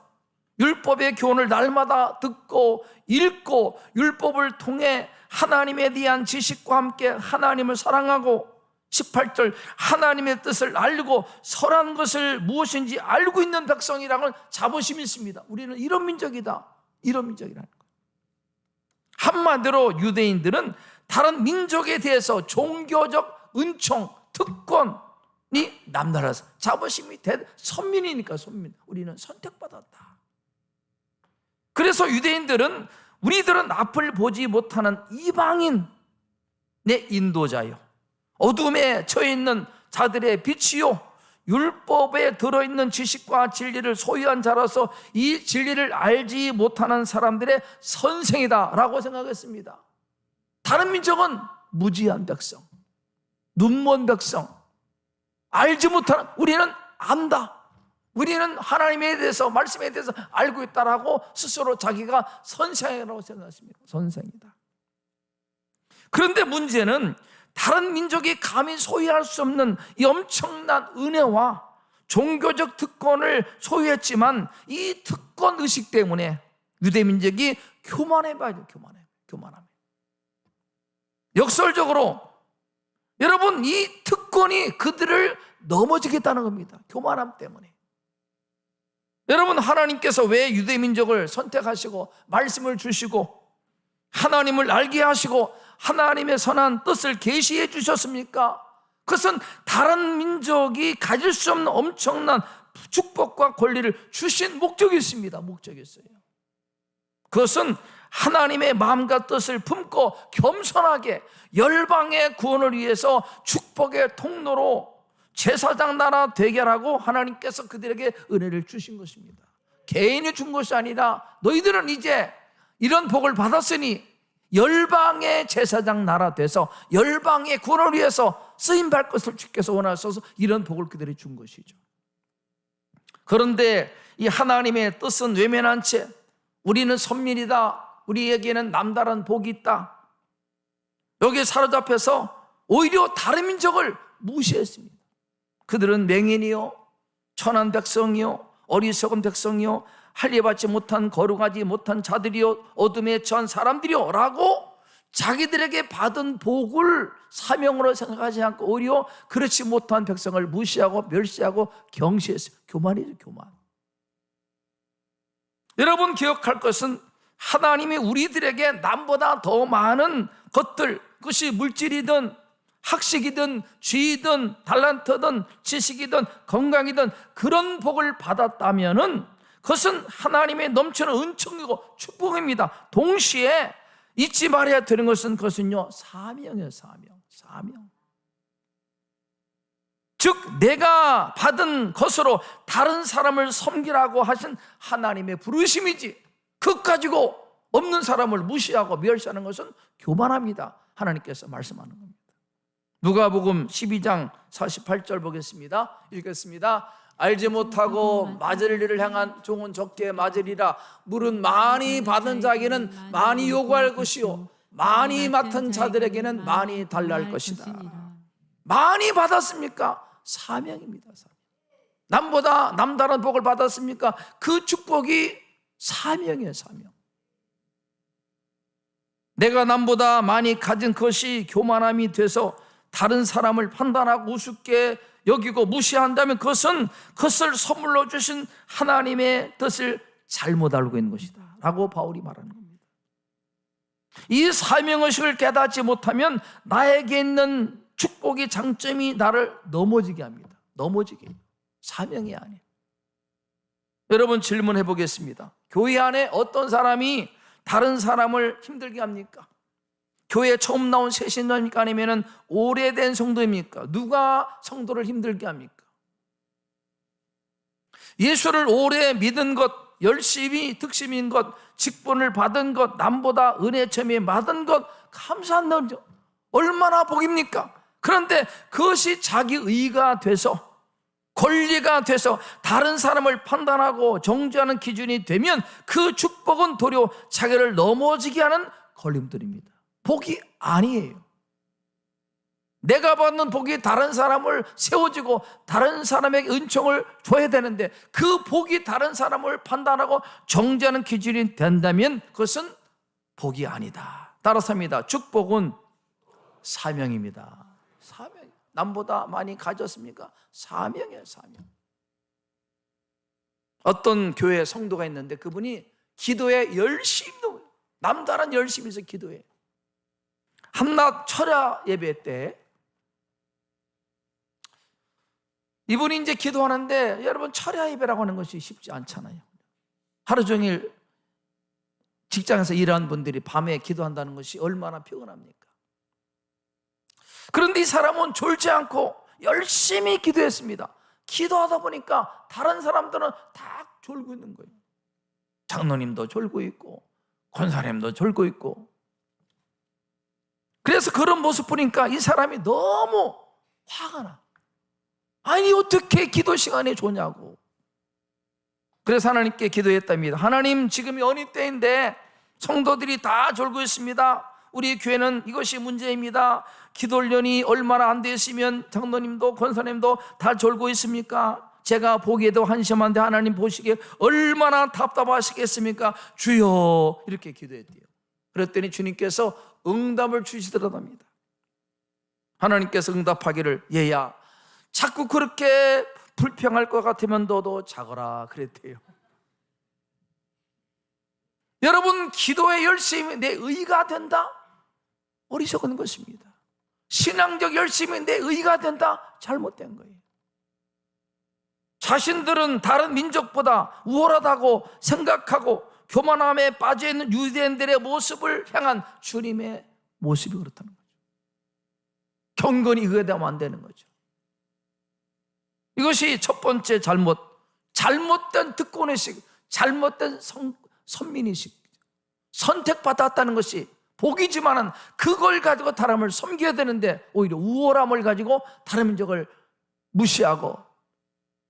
율법의 교훈을 날마다 듣고 읽고 율법을 통해 하나님에 대한 지식과 함께 하나님을 사랑하고 18절 하나님의 뜻을 알고 선한 것을 무엇인지 알고 있는 백성이라는 자부심이 있습니다. 우리는 이런 민족이다. 이런 민족이라는 거예요. 한마디로 유대인들은 다른 민족에 대해서 종교적 은총, 특권이 남달라서 자부심이 선민이니까 선민. 우리는 선택받았다. 그래서 유대인들은 우리들은 앞을 보지 못하는 이방인 내 인도자요, 어둠에 처해 있는 자들의 빛이요, 율법에 들어있는 지식과 진리를 소유한 자라서 이 진리를 알지 못하는 사람들의 선생이다 라고 생각했습니다. 다른 민족은 무지한 백성, 눈먼 백성, 알지 못하는, 우리는 안다, 우리는 하나님에 대해서, 말씀에 대해서 알고 있다라고 스스로 자기가 선생이라고 생각했습니다. 선생이다. 그런데 문제는 다른 민족이 감히 소유할 수 없는 이 엄청난 은혜와 종교적 특권을 소유했지만 이 특권 의식 때문에 유대 민족이 교만해봐요. 교만함. 역설적으로 여러분, 이 특권이 그들을 넘어지게 했다는 겁니다. 교만함 때문에. 여러분, 하나님께서 왜 유대 민족을 선택하시고 말씀을 주시고 하나님을 알게 하시고 하나님의 선한 뜻을 계시해 주셨습니까? 그것은 다른 민족이 가질 수 없는 엄청난 축복과 권리를 주신 목적이 있습니다. 목적이 있어요. 그것은 하나님의 마음과 뜻을 품고 겸손하게 열방의 구원을 위해서 축복의 통로로 제사장 나라 되게 하라고 하나님께서 그들에게 은혜를 주신 것입니다. 개인이 준 것이 아니라 너희들은 이제 이런 복을 받았으니 열방의 제사장 나라 돼서 열방의 구원을 위해서 쓰임받을 것을 주께서 원하셔서 이런 복을 그들에게 준 것이죠. 그런데 이 하나님의 뜻은 외면한 채 우리는 선민이다, 우리에게는 남다른 복이 있다, 여기에 사로잡혀서 오히려 다른 민족을 무시했습니다. 그들은 맹인이요, 천한 백성이요, 어리석은 백성이요, 할례받지 못한 거룩하지 못한 자들이요, 어둠에 처한 사람들이요 라고 자기들에게 받은 복을 사명으로 생각하지 않고 오히려 그렇지 못한 백성을 무시하고 멸시하고 경시했어요. 교만이죠, 교만. 여러분, 기억할 것은 하나님이 우리들에게 남보다 더 많은 것들, 그것이 물질이든 학식이든 지위든 달란트든 지식이든 건강이든 그런 복을 받았다면은 그것은 하나님의 넘치는 은총이고 축복입니다. 동시에 잊지 말아야 되는 것은 그것은요, 사명이에요. 사명. 즉 내가 받은 것으로 다른 사람을 섬기라고 하신 하나님의 부르심이지, 그것 가지고 없는 사람을 무시하고 멸시하는 것은 교만합니다. 하나님께서 말씀하는 겁니다. 누가복음 12장 48절 보겠습니다. 읽겠습니다. 알지 못하고 맞을 일을 향한 종은 적게 맞으리라. 물은 많이 받은 자에게는 많이 요구할 것이요 많이 맡은 자들에게는 많이 달라할 것이다. 많이 받았습니까? 사명입니다. 사명. 남보다 남다른 복을 받았습니까? 그 축복이 사명이에요. 사명. 내가 남보다 많이 가진 것이 교만함이 돼서 다른 사람을 판단하고 우습게 여기고 무시한다면 그것을 선물로 주신 하나님의 뜻을 잘못 알고 있는 것이다 라고 바울이 말하는 겁니다. 이 사명의식을 깨닫지 못하면 나에게 있는 축복이, 장점이 나를 넘어지게 합니다. 넘어지게 해요. 사명이 아니에요. 여러분, 질문해 보겠습니다. 교회 안에 어떤 사람이 다른 사람을 힘들게 합니까? 교회에 처음 나온 새 신자입니까? 아니면 오래된 성도입니까? 누가 성도를 힘들게 합니까? 예수를 오래 믿은 것, 열심히 득심인 것, 직분을 받은 것, 남보다 은혜 체험에 받은 것, 감사한 것, 얼마나 복입니까? 그런데 그것이 자기 의가 돼서, 권리가 돼서 다른 사람을 판단하고 정죄하는 기준이 되면 그 축복은 도리어 자기를 넘어지게 하는 걸림돌입니다. 복이 아니에요. 내가 받는 복이 다른 사람을 세워지고 다른 사람에게 은총을 줘야 되는데 그 복이 다른 사람을 판단하고 정죄하는 기준이 된다면 그것은 복이 아니다. 따라서 합니다. 축복은 사명입니다. 사명. 남보다 많이 가졌습니까? 사명이에요, 사명. 어떤 교회 성도가 있는데 그분이 기도에 열심히, 남다른 열심히 해서 기도해. 한낮 철야 예배 때 이분이 이제 기도하는데, 여러분 철야 예배라고 하는 것이 쉽지 않잖아요. 하루 종일 직장에서 일하는 분들이 밤에 기도한다는 것이 얼마나 피곤합니까? 그런데 이 사람은 졸지 않고 열심히 기도했습니다. 기도하다 보니까 다른 사람들은 다 졸고 있는 거예요. 장로님도 졸고 있고 권사님도 졸고 있고. 그래서 그런 모습 보니까 이 사람이 너무 화가 나. 아니 어떻게 기도 시간이 좋냐고. 그래서 하나님께 기도했답니다. 하나님, 지금이 어느 때인데 성도들이 다 졸고 있습니다. 우리 교회는 이것이 문제입니다. 기도련이 얼마나 안 됐으면 장로님도 권사님도 다 졸고 있습니까? 제가 보기에도 한심한데 하나님 보시기에 얼마나 답답하시겠습니까? 주여, 이렇게 기도했대요. 그랬더니 주님께서 응답을 주시더랍니다. 하나님께서 응답하기를, 얘야, 자꾸 그렇게 불평할 것 같으면 너도 자거라 그랬대요. 여러분, 기도에 열심히 내 의가 된다? 어리석은 것입니다. 신앙적 열심히 내 의가 된다? 잘못된 거예요. 자신들은 다른 민족보다 우월하다고 생각하고 교만함에 빠져있는 유대인들의 모습을 향한 주님의 모습이 그렇다는 거죠. 경건이 그에 대하면 안 되는 거죠. 이것이 첫 번째 잘못, 잘못된 득권의식, 잘못된 선민의식. 선택받았다는 것이 복이지만은 그걸 가지고 사람을 섬겨야 되는데 오히려 우월함을 가지고 다른 민족을 무시하고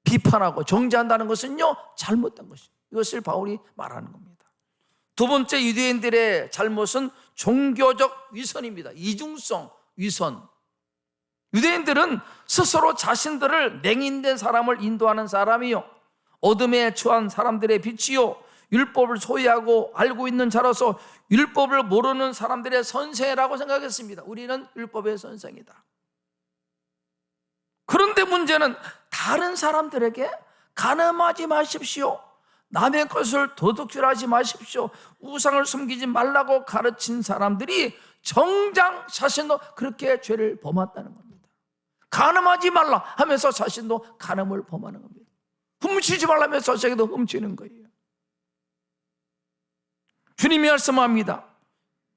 비판하고 정죄한다는 것은요, 잘못된 것이에요. 이것을 바울이 말하는 겁니다. 두 번째 유대인들의 잘못은 종교적 위선입니다. 이중성 위선. 유대인들은 스스로 자신들을 맹인된 사람을 인도하는 사람이요, 어둠에 처한 사람들의 빛이요, 율법을 소유하고 알고 있는 자로서 율법을 모르는 사람들의 선생이라고 생각했습니다. 우리는 율법의 선생이다. 그런데 문제는 다른 사람들에게 간음하지 마십시오, 남의 것을 도둑질하지 마십시오, 우상을 섬기지 말라고 가르친 사람들이 정작 자신도 그렇게 죄를 범했다는 겁니다. 간음하지 말라 하면서 자신도 간음을 범하는 겁니다. 훔치지 말라면서 자기도 훔치는 거예요. 주님이 말씀합니다.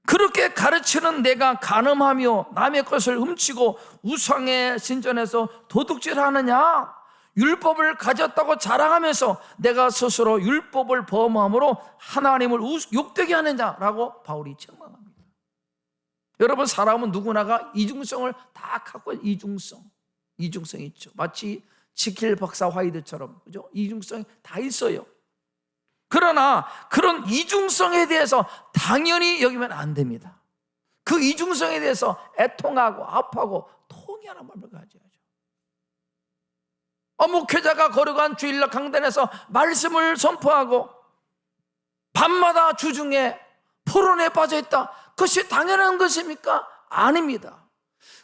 그렇게 가르치는 내가 간음하며 남의 것을 훔치고 우상에 신전해서 도둑질하느냐? 율법을 가졌다고 자랑하면서 내가 스스로 율법을 범함으로 하나님을 욕되게 하느냐라고 바울이 책망합니다. 여러분, 사람은 누구나가 이중성을 다 갖고 이중성이 있죠. 마치 지킬 박사 화이드처럼, 그죠? 이중성이 다 있어요. 그러나 그런 이중성에 대해서 당연히 여기면 안 됩니다. 그 이중성에 대해서 애통하고 아파하고 통이하는 마음을 가져야죠. 목회자가 거룩한 주일날 강단에서 말씀을 선포하고 밤마다 주중에 포론에 빠져있다, 그것이 당연한 것입니까? 아닙니다.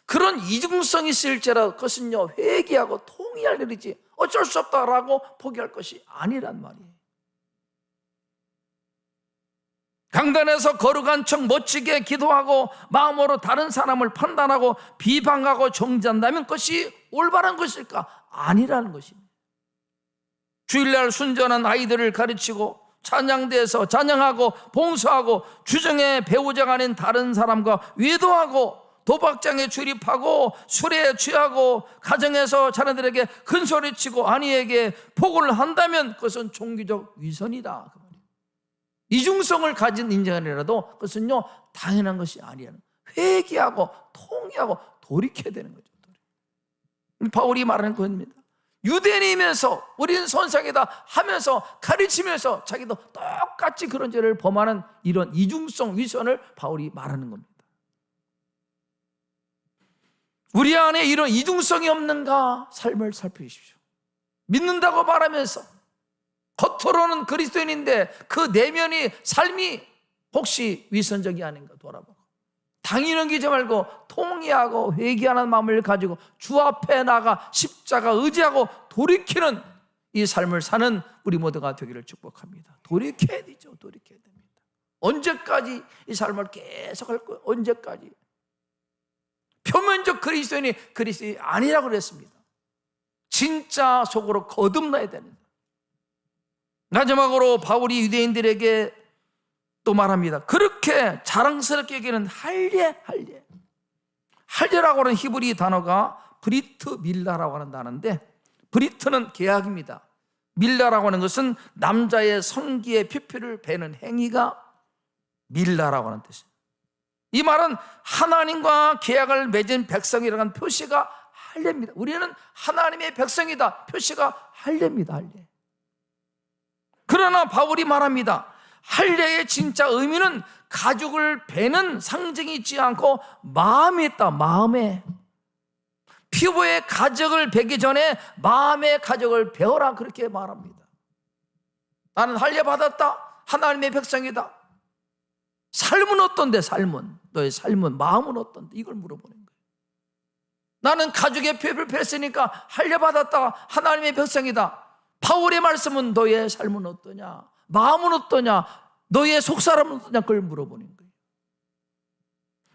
그런 이중성이 있을지라도 그것은요, 회개하고 통의할 일이지 어쩔 수 없다라고 포기할 것이 아니란 말이에요. 강단에서 거룩한 척 멋지게 기도하고 마음으로 다른 사람을 판단하고 비방하고 정죄한다면 그것이 올바른 것일까? 아니라는 것입니다. 주일날 순전한 아이들을 가르치고 찬양대에서 찬양하고 봉사하고 주정의 배우자가 아닌 다른 사람과 외도하고 도박장에 출입하고 술에 취하고 가정에서 자녀들에게 큰소리치고 아내에게 폭언을 한다면 그것은 종교적 위선이다. 이중성을 가진 인간이라도 그것은요, 당연한 것이 아니라는, 회개하고 통회하고 돌이켜야 되는 거죠. 바울이 말하는 겁니다. 유대인이면서 우리는 선상이다 하면서 가르치면서 자기도 똑같이 그런 죄를 범하는 이런 이중성 위선을 바울이 말하는 겁니다. 우리 안에 이런 이중성이 없는가 삶을 살피십시오. 믿는다고 말하면서 겉으로는 그리스도인인데 그 내면이 삶이 혹시 위선적이 아닌가 돌아보고, 당연한 기지 말고 통회하고 회개하는 마음을 가지고 주 앞에 나가 십자가 의지하고 돌이키는 이 삶을 사는 우리 모두가 되기를 축복합니다. 돌이켜야 되죠. 돌이켜야 됩니다. 언제까지 이 삶을 계속 할 거예요? 언제까지? 표면적 그리스도인이 그리스도인이 아니라고 그랬습니다. 진짜 속으로 거듭나야 됩니다. 마지막으로 바울이 유대인들에게 또 말합니다. 그렇게 자랑스럽게 얘기하는 할례라고 하는 히브리 단어가 브리트 밀라라고 하는 단어인데, 브리트는 계약입니다. 밀라라고 하는 것은 남자의 성기의 피피를 베는 행위가 밀라라고 하는 뜻이에요. 이 말은 하나님과 계약을 맺은 백성이라는 하는 표시가 할례입니다. 우리는 하나님의 백성이다. 표시가 할례입니다. 할례. 그러나 바울이 말합니다. 할례의 진짜 의미는 가죽을 베는 상징이 있지 않고 마음에 있다. 마음에. 피부에 가죽을 베기 전에 마음의 가죽을 베어라, 그렇게 말합니다. 나는 할례 받았다. 하나님의 백성이다. 삶은 어떤데? 삶은, 너의 삶은, 마음은 어떤데? 이걸 물어보는 거예요. 나는 가죽의 피부를 뺐으니까 할례 받았다. 하나님의 백성이다. 바울의 말씀은 너의 삶은 어떠냐? 마음은 어떠냐? 너의 속사람은 어떠냐? 그걸 물어보는 거예요.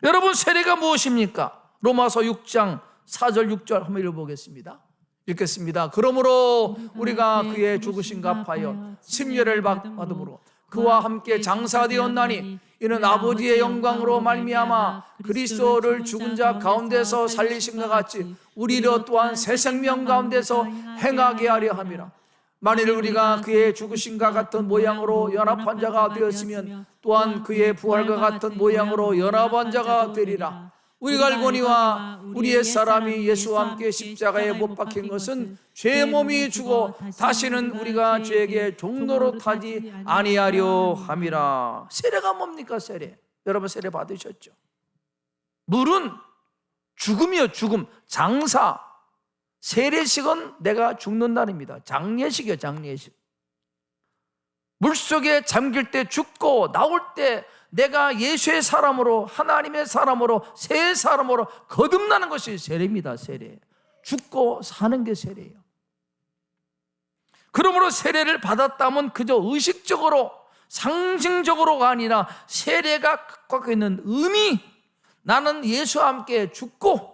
여러분, 세례가 무엇입니까? 로마서 6장 4절 6절 한번 읽어보겠습니다. 읽겠습니다. 그러므로 우리가 그의 죽으신 값하여 심려를 받음으로 그와 함께 장사되었나니 이는 아버지의 영광으로 말미암아 그리스도를 죽은 자 가운데서 살리심과 같이 우리로 또한 새 생명 가운데서 행하게 하려 함이라. 만일 우리가 그의 죽으심과 같은 모양으로 연합한 자가 되었으면 또한 그의 부활과 같은 모양으로 연합한 자가 되리라. 우리가 알거니와 우리의 사람이 예수와 함께 십자가에 못 박힌 것은 죄의 몸이 죽어 다시는 우리가 죄에게 종노릇 하지 아니하려 함이라. 세례가 뭡니까? 세례. 여러분 세례 받으셨죠? 물은 죽음이요, 죽음. 장사. 세례식은 내가 죽는 날입니다. 장례식이요, 장례식. 물속에 잠길 때 죽고 나올 때 내가 예수의 사람으로, 하나님의 사람으로, 새 사람으로 거듭나는 것이 세례입니다. 세례. 죽고 사는 게 세례예요. 그러므로 세례를 받았다면 그저 의식적으로, 상징적으로가 아니라 세례가 갖고 있는 의미, 나는 예수와 함께 죽고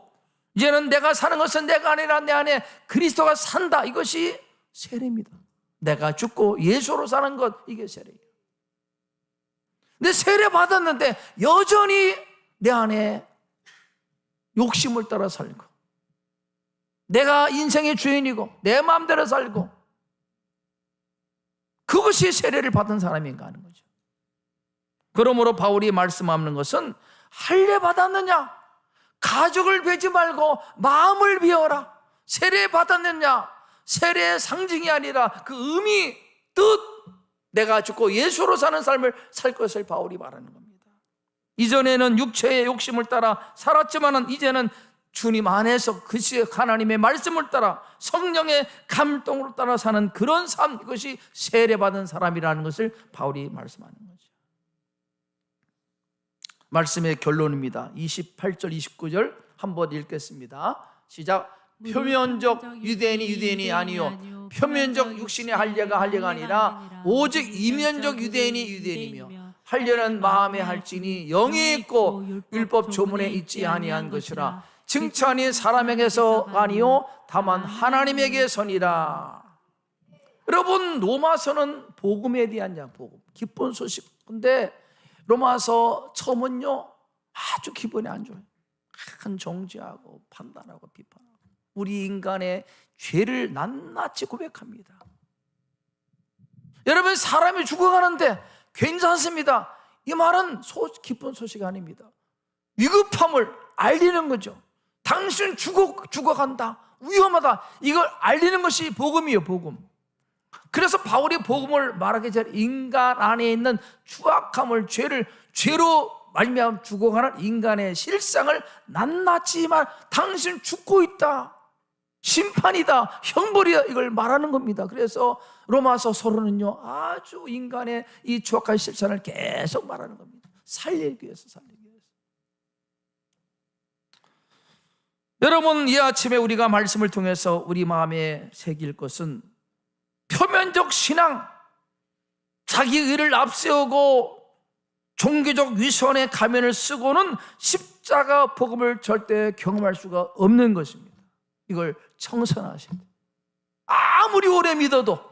이제는 내가 사는 것은 내가 아니라 내 안에 그리스도가 산다. 이것이 세례입니다. 내가 죽고 예수로 사는 것, 이게 세례예요. 근데 세례 받았는데 여전히 내 안에 욕심을 따라 살고, 내가 인생의 주인이고 내 마음대로 살고, 그것이 세례를 받은 사람인가 하는 거죠. 그러므로 바울이 말씀하는 것은 할례 받았느냐? 가죽을 베지 말고 마음을 비워라. 세례 받았느냐? 세례의 상징이 아니라 그 의미, 뜻, 내가 죽고 예수로 사는 삶을 살 것을 바울이 말하는 겁니다. 이전에는 육체의 욕심을 따라 살았지만 이제는 주님 안에서 그 하나님의 말씀을 따라 성령의 감동으로 따라 사는 그런 삶, 이것이 세례받은 사람이라는 것을 바울이 말씀하는 거죠. 말씀의 결론입니다. 28절 29절 한번 읽겠습니다. 시작. 표면적 유대인이 아니요 표면적 육신의 할례가 아니라 오직 이면적 유대인이며 할례는 마음에 할지니 영에 있고 율법 조문에 있지 아니한 것이라. 칭찬이 사람에게서 아니요 다만 하나님에게서니라. 여러분, 로마서는 복음에 대한 복음, 기쁜 소식. 근데 로마서 처음은요 아주 기분이 안 좋아요. 큰 정죄하고 판단하고 비판하고 우리 인간의 죄를 낱낱이 고백합니다. 여러분, 사람이 죽어가는데 괜찮습니다. 이 말은 기쁜 소식이 아닙니다. 위급함을 알리는 거죠. 당신 죽어간다, 위험하다, 이걸 알리는 것이 복음이에요. 복음. 그래서 바울이 복음을 말하기 전에 인간 안에 있는 추악함을, 죄로 말미암아 죽어가는 인간의 실상을 낱낱이 당신 죽고 있다, 심판이다, 형벌이다, 이걸 말하는 겁니다. 그래서 로마서 서론은요 아주 인간의 이 추악한 실상을 계속 말하는 겁니다. 살리기 위해서. 여러분, 이 아침에 우리가 말씀을 통해서 우리 마음에 새길 것은 표면적 신앙, 자기 의를 앞세우고 종교적 위선의 가면을 쓰고는 십자가 복음을 절대 경험할 수가 없는 것입니다. 이걸 청산하셔야 돼요. 아무리 오래 믿어도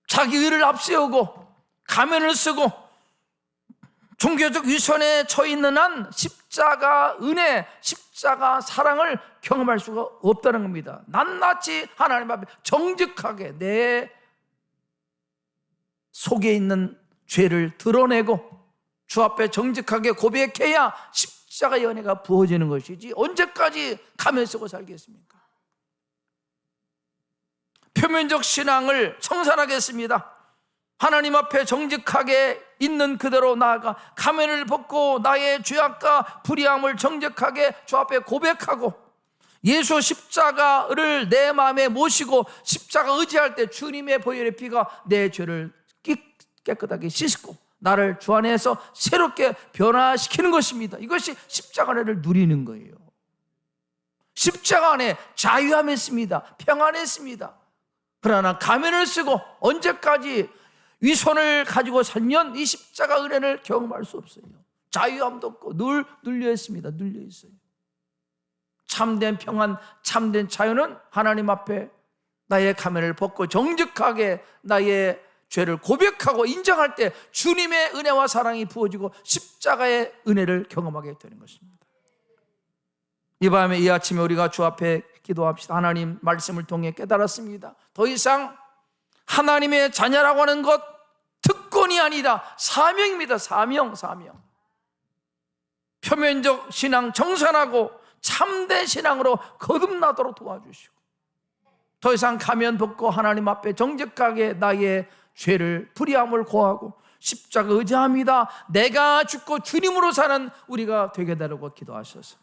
자기 의를 앞세우고 가면을 쓰고 종교적 위선에 처해 있는 한 십자가 은혜, 십자가 사랑을 경험할 수가 없다는 겁니다. 낱낱이 하나님 앞에 정직하게 내 속에 있는 죄를 드러내고 주 앞에 정직하게 고백해야 십자가의 은혜가 부어지는 것이지 언제까지 가면 쓰고 살겠습니까? 표면적 신앙을 청산하겠습니다. 하나님 앞에 정직하게 있는 그대로 나아가 가면을 벗고 나의 죄악과 불의함을 정직하게 주 앞에 고백하고 예수 십자가를 내 마음에 모시고 십자가 의지할 때 주님의 보혈의 피가 내 죄를 깨끗하게 씻고 나를 주 안에서 새롭게 변화시키는 것입니다. 이것이 십자가를 누리는 거예요. 십자가 안에 자유함이 있습니다. 평안이 있습니다. 그러나 가면을 쓰고 언제까지 위선을 가지고 살면 이 십자가 은혜를 경험할 수 없어요. 자유함도 없고 늘 눌려 있습니다. 눌려 있어요. 참된 평안, 참된 자유는 하나님 앞에 나의 가면을 벗고 정직하게 나의 죄를 고백하고 인정할 때 주님의 은혜와 사랑이 부어지고 십자가의 은혜를 경험하게 되는 것입니다. 이 밤에 이 아침에 우리가 주 앞에 기도합시다. 하나님 말씀을 통해 깨달았습니다. 더 이상 하나님의 자녀라고 하는 것 특권이 아니다. 사명입니다. 사명. 표면적 신앙 정산하고 참된 신앙으로 거듭나도록 도와주시고 더 이상 가면 벗고 하나님 앞에 정직하게 나의 죄를 불의함을 고하고 십자가 의지합니다. 내가 죽고 주님으로 사는 우리가 되게 되라고 기도하셔서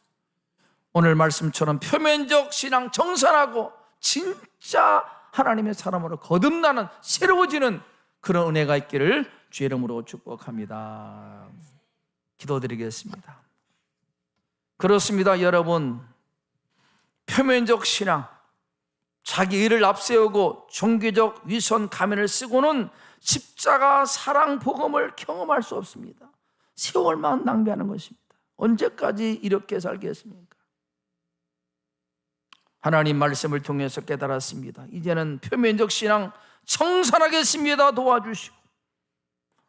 오늘 말씀처럼 표면적 신앙 정산하고 진짜 하나님의 사람으로 거듭나는 새로워지는 그런 은혜가 있기를 주의 이름으로 축복합니다. 기도드리겠습니다. 그렇습니다. 여러분, 표면적 신앙, 자기 의를 앞세우고 종교적 위선 가면을 쓰고는 십자가 사랑 복음을 경험할 수 없습니다. 세월만 낭비하는 것입니다. 언제까지 이렇게 살겠습니까? 하나님 말씀을 통해서 깨달았습니다. 이제는 표면적 신앙 청산하겠습니다. 도와주시고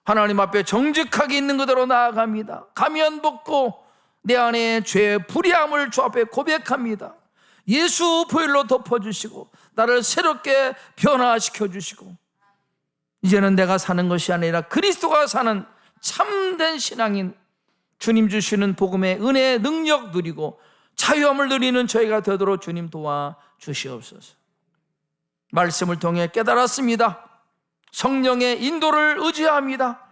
하나님 앞에 정직하게 있는 그대로 나아갑니다. 가면 벗고 내 안에 죄의 불의함을 주 앞에 고백합니다. 예수 보혈로 덮어주시고 나를 새롭게 변화시켜 주시고 이제는 내가 사는 것이 아니라 그리스도가 사는 참된 신앙인 주님 주시는 복음의 은혜의 능력 누리고 자유함을 누리는 저희가 되도록 주님 도와주시옵소서. 말씀을 통해 깨달았습니다. 성령의 인도를 의지합니다.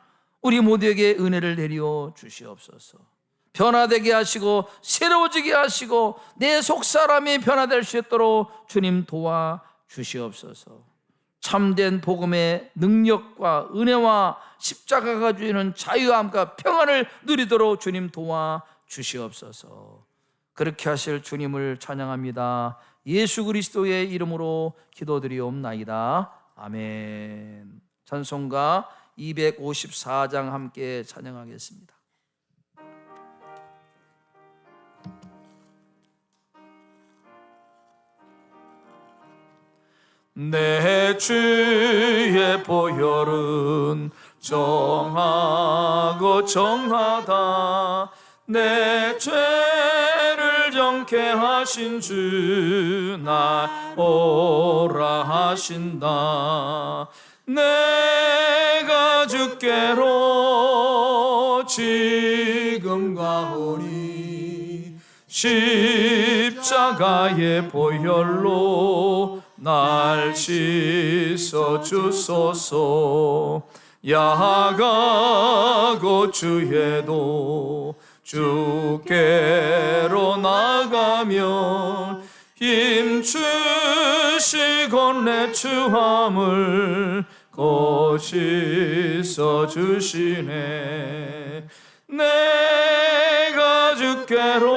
우리 모두에게 은혜를 내려 주시옵소서. 변화되게 하시고 새로워지게 하시고 내 속사람이 변화될 수 있도록 주님 도와주시옵소서. 참된 복음의 능력과 은혜와 십자가가 주는 자유함과 평안을 누리도록 주님 도와주시옵소서. 그렇게 하실 주님을 찬양합니다. 예수 그리스도의 이름으로 기도드리옵나이다. 아멘. 찬송가 254장 함께 찬양하겠습니다. 내 주의 보혈은 정하고 정하다. 내 죄를 정케 하신 주 나 오라 하신다. 내가 주께로 지금 가오니 십자가의 보혈로 날 씻어 주소서. 야가고 주에도 주께로 나가면 힘주시고 내 추함을 씻어 주시네. 내가 주께로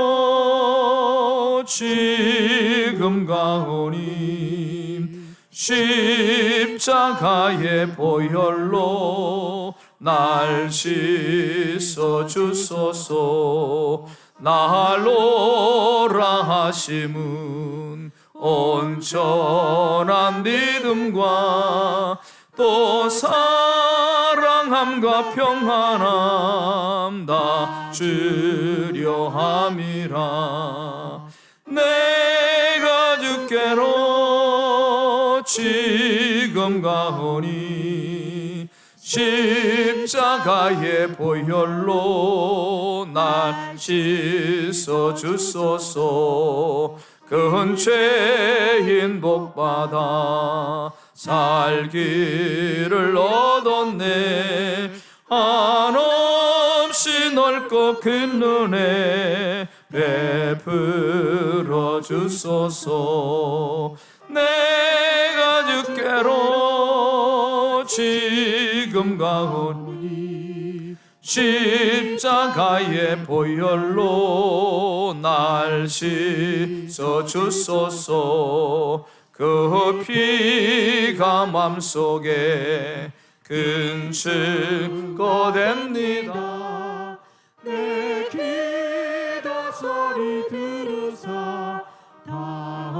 지금 가오니 십자가의 보혈로 날 씻어 주소서. 날로라 하심은 온전한 믿음과 또 사랑함과 평안함 다 주려 함이라. 내가 주께로 지금 가오니 십자가의 보혈로 날 씻어 주소서. 근죄인 복받아 살기를 얻었네. 한없이 넓고 큰 은혜 베풀어 주소서. 내가 주께로 지금 가오니 십자가의 보혈로 날 씻어 주소서. 그 피가 맘속에 큰 증거 됩니다. 내 기도 소리 들으사 다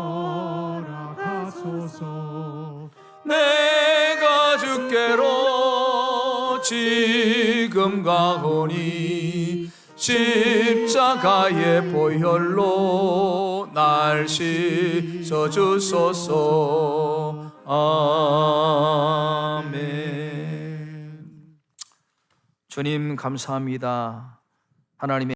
허락하소서. 내가 주께로 지금 가오니 십자가의 보혈로 날 씻어 주소서. 아멘. 주님 감사합니다. 하나님의